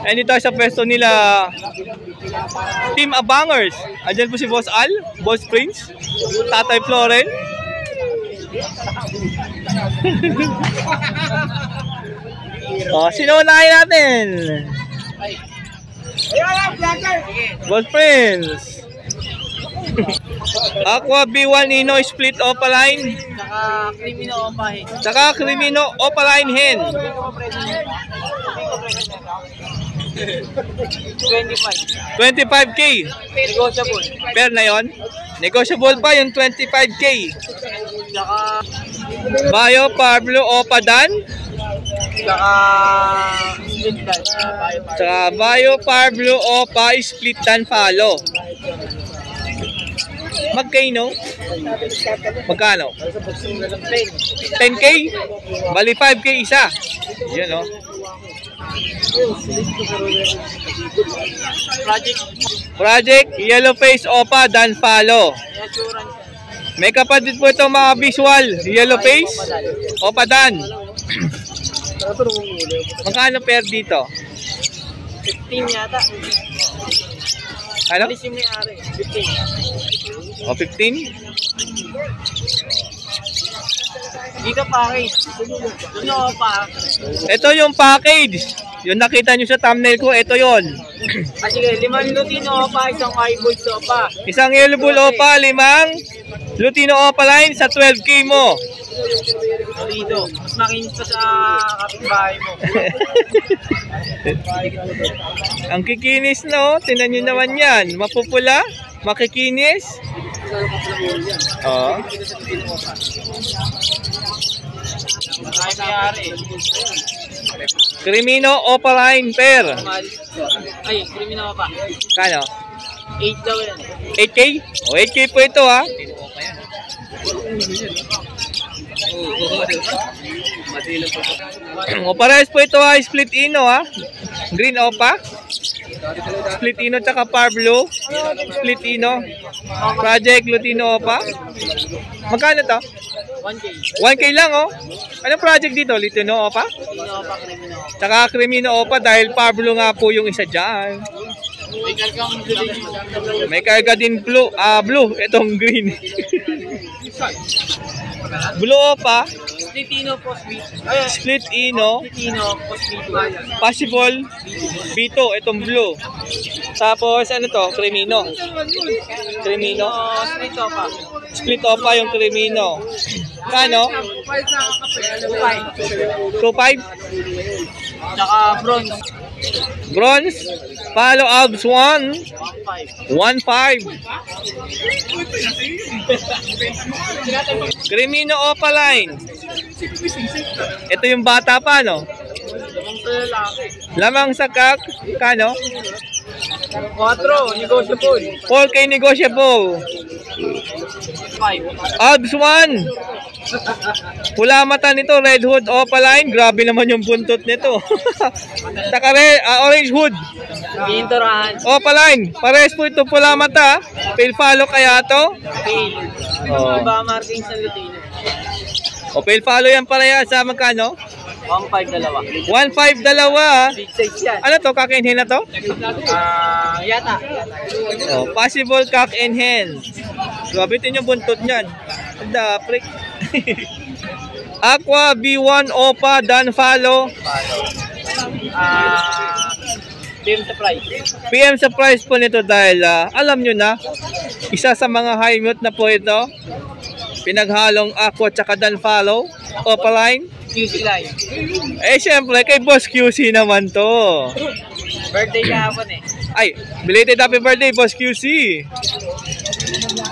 And dito sa pwesto nila, Team Abangers. Andyan po si Boss Al, Boss Prince, Tatay Floren. Sino unahin natin? Boss Prince. Aqua B1 Nino Split Opaline. Saka Crimino Opaline Hen. 25K. Negotiable. Pair na yon. Negotiable pa yung 25K. Bayo Pablo Opadan. Saka Bayo Pablo Opa Split Dan Follow. Magkano? Magkano? 10K? Bali 5K isa. Yan o. Project Yellow Face Opa Dan Follow. May kapatid po itong mga visual. Yellow Face Opa Dan. Magkano pair dito? 15 yata. Ano? 15. O 15? Dito package. Ano pa? Ito yung package. Yung nakita nyo sa thumbnail ko, ito yon. Sige, 5 Lutino Opa, isang eyeball Opa. Isang yellow bull Opa, 5 Lutino Opaline sa 12K mo. Dito, mas makinis pa sa kapitbahay mo. Ang kikinis, no? Tingnan nyo naman yan. Mapupula, makikinis. Oo. Crimino Opaline pair. Ay, Crimino Opa. Kano? 8 daw yan. 8K? O, 8K po ito, ha? O, parehas po ito, ha? Split Ino, ha? Green Opa. Split Ino tsaka Pablo. Split Ino. Project Lutino Opa. Magkano to? 1K. 1K lang, oh. Anong project dito? Lutino Opa? Crimino Opa, Crimino Opa. Tsaka Crimino Opa dahil Pablo nga po yung isa dyan. May karga din blue. Blue. Itong green. Blue Opa. Split Ino po, Split Ino. Split Ino po, Possible B2. Itong blue. Tapos ano to? Crimino. Crimino. Split Opa. Split Opa yung Crimino. Kano? 2.5. Tsaka bronze. Bronze. Palo Abs 1. 1.5. Crimino Opaline. Ito yung bata pa, no? Lamang sa kak. Kano? 4. Negotiable. 4K negotiable. 5. Abs 1. Pula mata nito, red hood Opaline. Grabe naman yung buntot nito. Saka orange hood Pintorahan. Opaline. Pares po ito pula mata. Pale follow kaya to? Pale. Iba marking sa Lutino. O pale follow yan pareha sa magkano? 1.5 dalawa. 1.5 dalawa. Big size yan. Ano to? Cock and hen na to? Yata. Oh, possible cock and hen. Grabe ito yung buntot niyan. Ada, prick. Aqua B1 Opa Dan Follow. PM sa price. PM sa price po nito dahil alam nyo na, isa sa mga high mute na po ito. Pinaghalong Aqua tsaka Dan Follow. Opaline. QC line. Eh syempre kay Boss QC naman to. Birthday kahapon eh. Ay, belated happy birthday Boss QC.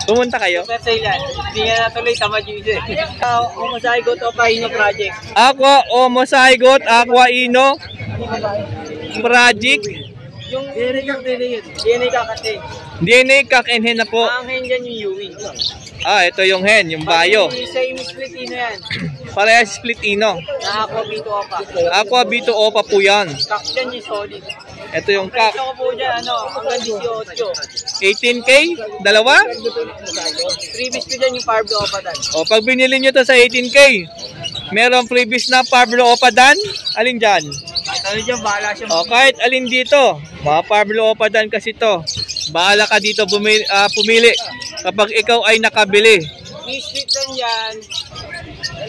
Pumunta kayo? Birthday yan. Hindi nga natuloy sa Majude. Homozygote Opa Ino Project. Aqua Homozygote Aqua Ino Project. Yung DNA kakatin. DNA cock and hen na po. Ang hen dyan yung Ewing. Ito yung hen, yung bayo. Same split Ino yan. Parehas split Ino. Na Aqua B2 Opa. Aqua B2 Opa po yan. Cock dyan yung solid. Ito yung cock. Presyo ko po dyan, hanggang 18. 18K? Dalawa? Previous ko dyan yung Pablo Opa dan. O, pag binili nyo to sa 18K, Meron previous na Pablo Opadan. Alin dyan? Ano dyan, bahala siya. O, kahit alin dito. Mga Pablo Opadan kasi to. Bahala ka dito pumili kapag ikaw ay nakabili. I-split lang yan.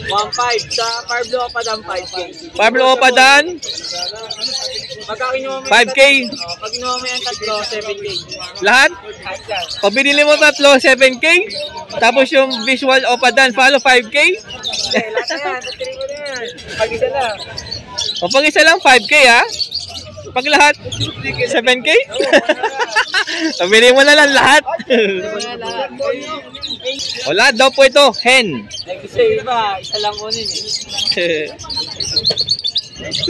1.5 sa Pablo Opadan 5K. Pablo Opadan, Pagka kinuha mo 5K. Pag kinuha mo yan tatlo, 7K. Lahat? Kahit yan. O binili mo tatlo, 7K. Tapos yung visual Opadan, follow 5K. Lahat na yan, tatry mo na yan. Pag isa lang. O pag isa lang, 5K ha. Pag lahat, 7K. O bili mo na lang lahat. O lahat daw po ito, hen. Kasi iba, isa lang kunin eh.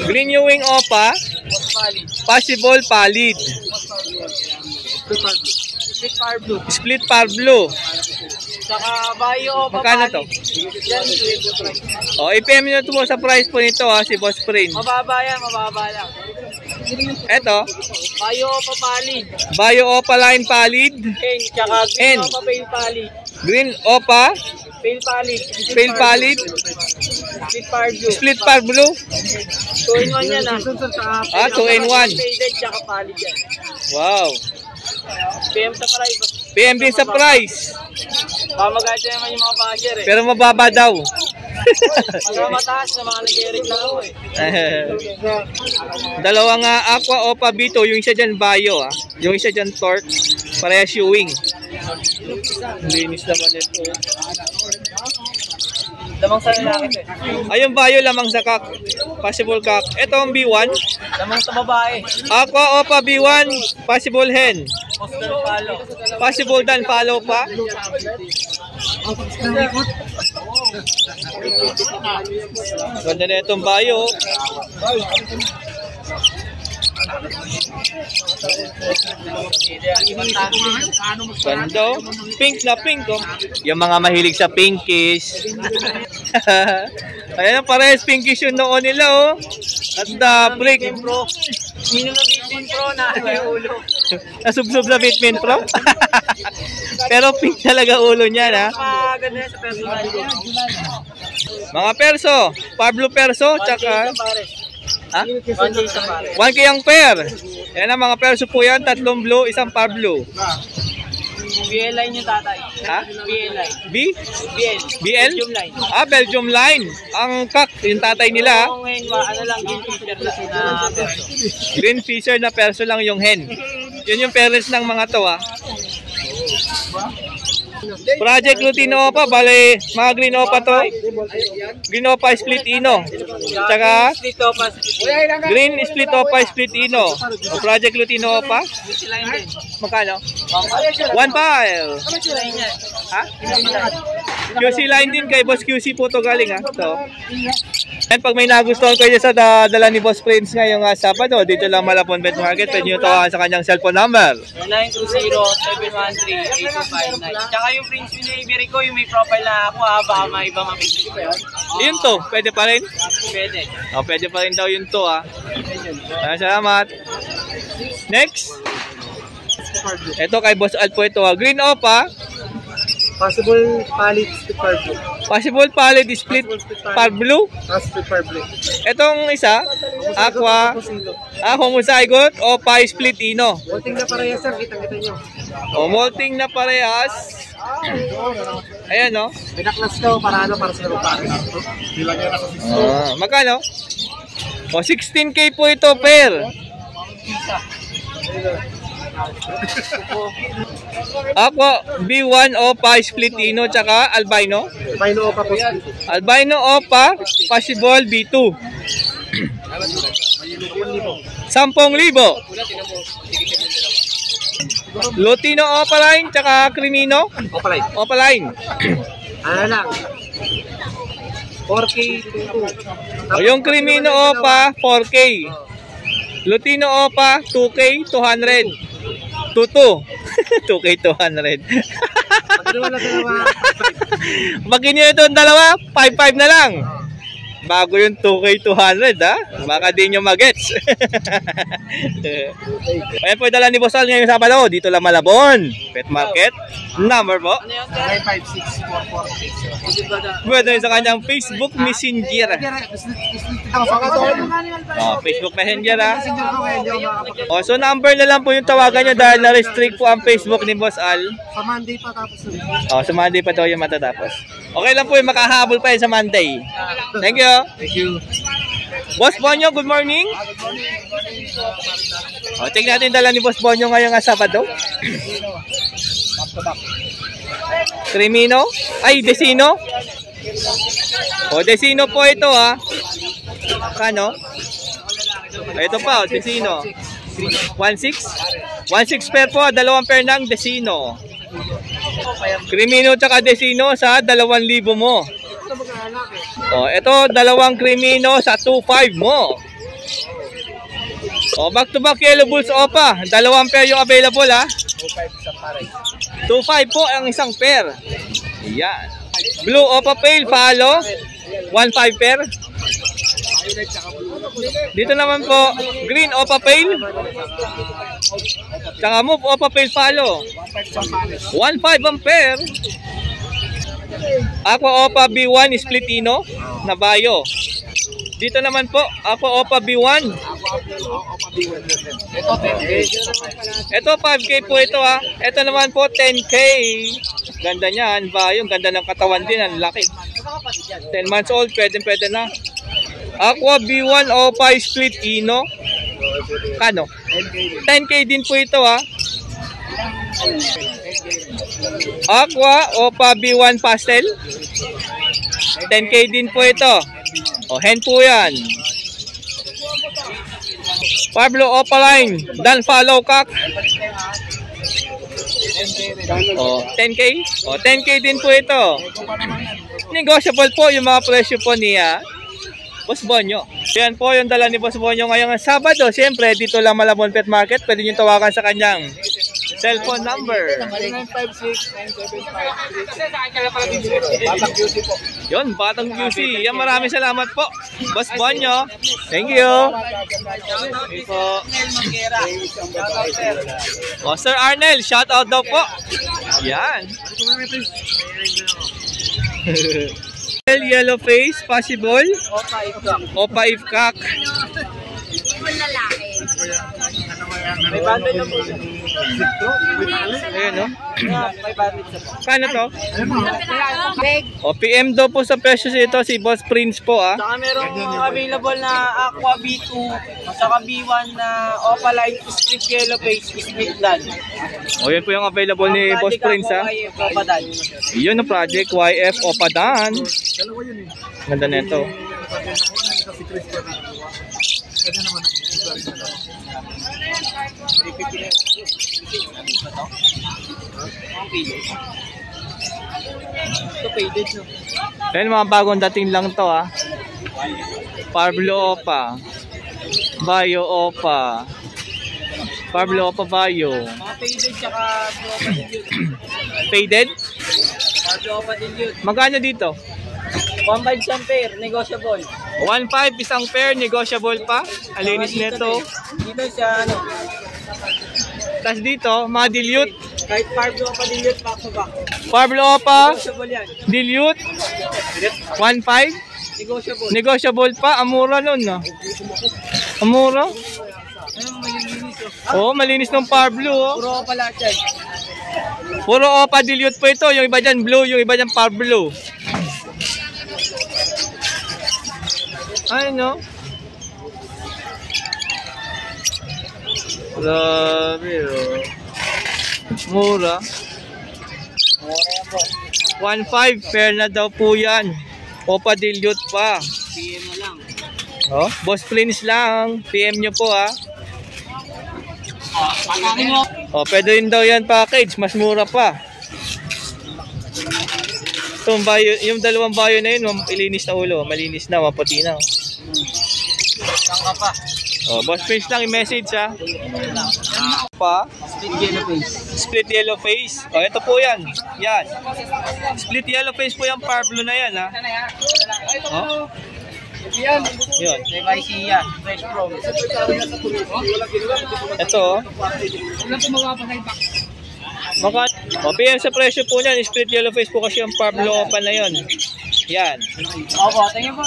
Green Ewing Opa, possible pallid. Split Fire Blue. Split Pablo. Saka Bayo Opa. Magkano to? Yan, O, i-PM nyo mo sa price po nito ha, si Boss Prince. mababa yan, mababa lang. Eto, Bayo Opa Palid. Bayo Opa Line Pallid. Hen, tsaka Hen. Green Opa Pale Palid. Green Opa, Pale Palid. Pale Pallid. Split Fire Blue. Split Pablo. 2-in-1 yan ah. 2-in-1. Faded, tsaka Palid yan. Wow. PM sa price. PM din sa price. Pamagay naman yung mga basher eh. Pero mababa daw. Mga mataas na mga nag-reklamo eh. Dalawang Aqua Opa Bito, yung isa dyan Bayo ah. Yung isa dyan Torque, parehas Ewing. Linis naman ito. Lamang sa lalaki eh. Ayun Bayo, lamang sa kak. Possible kak. Ito ang B1. Lamang sa babae. Aqua Opa B1, possible hen. Poster palo. Possible dan follow pa. Ganda na itong Bayo. Ganda. Pink na pink oh. Yung mga mahilig sa pinkish. Ayan, parehas pinkish yung noon nila oh. At the break. Minum na Bitmin Pro na yung ulo. Nasubsob sa Bitmin Pro. Pero pink talaga ulo niya na. Ganda yan sa personal. Mga perso. Pablo Perso. Tsaka. Ha? 1K sa pare. 1K ang pair. Yan ang mga perso po yan. Tatlong blue, isang Pablo. BL line yung tatay. Ha? BL line. B? BL. BL? Belgium line. Ah, Belgium line. Ang kak, yung tatay nila. Kung ngayon, ano lang, green feature lang na perso. Green Fisher na perso lang yung hen. Yun yung parents ng mga to ah. Project Lutino Opa, bale mga Green Opa to. Green Opa Split Ino. Tsaka Split Opa. Green Split Opa Split Ino. O Project Lutino Opa. Split line din. Magkano? 1.5. Split line yan. Ha? QC line din kay Boss QC po to galing ha. So, and pag may nagustuhan kayo sa dala ni Boss Prince ngayong Sabado, dito lang Malapon Pet Market, pwede nyo tawagan sa kanyang cellphone number. 920-713-8259. Tsaka yung Prince Winnie ko, yung may profile na ako ha, baka may iba mapicture ko yun. Yun to, pwede pa rin? Pwede. O, pwede pa rin daw yun to ha. Salamat. Next. Ito kay Boss Al po ito ha. Green Opa. Possible Palid Split Fire Blue. Possible Pallid Split Pablo. Split Fire Blue. Itong isa, Aqua, Homozygote o Pi Split Ino. Molting na parehas sir, kitang-kita nyo. O molting na parehas. Ayan no. Binaklas ko para ano, para sa lupa. Nilagay na sa Magkano? O 16K po ito per. Ako, B1 Opa Split Ino tsaka Albino. Albino Opa po split. Albino Opa possible B2. 10,000. Lutino Opa line tsaka Crimino Opa Light. Opa line. Ano lang? 4K 22. O yung Crimino Opa 4K. Lutino Opa 2K 200. 2K 200. Magkano wala dalawa? Pag inyo ito ang dalawa, 5-5 na lang. Bago yung 2K200 ha. Baka di nyo magets. Ayan po yung dala ni Boss Al ngayong Sabado. Dito lang Malabon. Pet Market. Number po. 956-446. Pwede rin sa kanyang Facebook Messenger. Oh, Facebook Messenger ha. Oh, so number na lang po yung tawagan nyo dahil na-restrict po ang Facebook ni Boss Al. Sa Monday pa tapos. Oh, sa Monday pa daw yung matatapos. Okay lang po yung makahabol pa yun sa Monday. Thank you. Thank you. Boss Bonyo, good morning. Oh, check natin dala ni Boss Bonyo ngayong Sabado. Crimino? Ay, Desino? Oh, Desino po ito ha. Kano? Ito pa, oh, Desino. 1.6? 1.6 pair po, 2 pair ng Desino. Crimino tsaka Desino sa 2,000 mo. Oh, ito 2 Crimino sa 2.5 mo. Oh, back to back Yellow Bulls Opa, 2 pair yung available ha. 2.5 po ang isang pair. Yan. Blue Opa Pale Follow, 1.5 pair. Dito naman po, Green Opa Pale. Tsaka Move Opa Pale Follow, 1.5 ang pair. Aqua Opa B1 Splitino na Bayo. Dito naman po, Aqua Opa B1. Ito 5K po ito ha. Ito naman po 10K. Ganda niyan, Bayo. Ganda ng katawan din, ang laki. 10 months old, pwede na. Aqua B1 Opa Splitino. Kano? 10K din po ito ha. Aqua Opa B1 Pastel, 10K din po ito. O, hen po yan. Pablo Opaline Dan Follow Cock, o, 10K. O, 10K din po ito. Negotiable po yung mga presyo po niya Boss Bonyo. Yan po yung dala ni Boss Bonyo ngayong Sabado. Siyempre, dito lang Malabon Pet Market. Pwede nyo tawagan sa kanyang cellphone number. 956-975-335. Yun, Batang QC. Yan, maraming salamat po, Boss Bonyo. Thank you. Okay po. O, Sir Arnel, shout out daw po. Yan. Yellow face, possible. Opa Ifkak. May bundle na po. Ayun, no? May bundle sa po. Kano to? O, PM daw po sa presyo ito si Boss Prince po, ah. Saka merong available na Aqua B2, saka B1 na Opaline Split Yellow Face, Split Dan. O, yun po yung available ni Boss Prince, ah. Yun ang project YF Opadan. Ganda na ito. Ayan, mga bagong dating lang to, ah. Pablo Opa, Bayo Opa, Pablo Opa Bayo. Mga faded tsaka Blue Opa Dilute. Faded? Blue Opa Dilute. Magkano dito? 1.5 isang pair, negotiable. 1.5 isang pair, negotiable pa. Alinis nito. Dito sa ano, Tapos dito, mga dilute. kahit Pablo Opa Dilute, back to back. Pablo Opa, Negotiable yan. dilute, 1.5. Negotiable. Negotiable pa, amura nun, no? Amura? Ayun, malilinis Oo, oh. malinis ng Pablo, oh. Puro Opa lahat yan. Puro Opa dilute po ito. Yung iba dyan blue, yung iba dyan Pablo. Ay, no? Grabe, oh. Mura. 1.5, fair na daw po yan. Opa dilute pa. PM na lang. Oh, Boss Prince lang. PM nyo po, ah. Patakin mo. Oh, pwede rin daw yan package. Mas mura pa. Itong bayo, yung dalawang bayo na yun, ilinis na ulo. Malinis na, maputi na. Saan ka pa? Oh, Boss Prince lang i-message, ha. Pa. Split yellow face. Split yellow face. Oh, ito po yan. Yan. Split yellow face po yung Pablo na yan, ha. Oh. Yun. Levicia, fresh from. Ito, oh. Maka, PM sa presyo po niyan, split yellow face po kasi yung Pablo Opa na yun. Yan. Opo, tingin po.